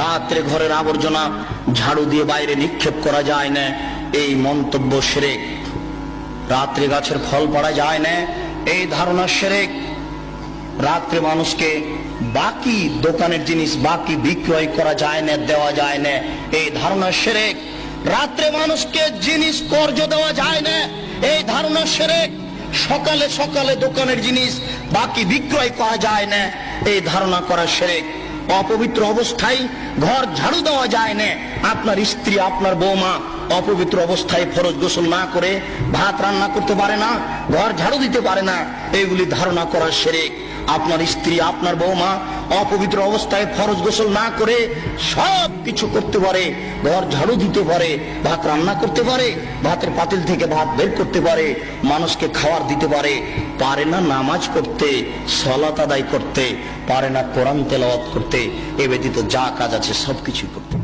রাত্রে ঘরের আবর্জনা ঝাড়ু দিয়ে বাইরে নিক্ষেপ করা যায় না, এই মন্তব্য শিরক। রাত্রে গাছের ফল পাড়া যায় না, এই ধারণা শিরক। রাত্রে মানুষকে বাকি দোকানের জিনিস বাকি বিক্রয় করা যায় না, দেওয়া যায় না, এই ধারণা শিরক। রাত্রে মানুষকে জিনিস কর্জ দেওয়া যায় না, এই ধারণা শিরক। সকালে সকালে দোকানের জিনিস বাকি বিক্রয় করা যায় না, এই ধারণা করা শিরক। অপবিত্র অবস্থায় ঘর ঝাড়ু দেওয়া যায় না, আপনার স্ত্রী আপনার বৌমা অপবিত্র অবস্থায় ফরজ গোসল না করে ভাত রান্না করতে পারে না, ঘর ঝাড়ু দিতে পারে না, এগুলি ধারণা করা শিরক। আপনার স্ত্রী আপনার বৌমা অপবিত্র অবস্থায় ফরজ গোসল না করে সব কিছু করতে পারে, ঘর ঝাড়ু দিতে পারে, ভাত রান্না করতে পারে, ভাতের পাতিল থেকে ভাত বের করতে পারে, মানুষকে খাবার দিতে পারে, পারে না নামাজ পড়তে, সালাত আদায় করতে, পারে না কোরআন তেলাওয়াত করতে, এ ব্যতীত যা কাজ আছে সবকিছু করতে।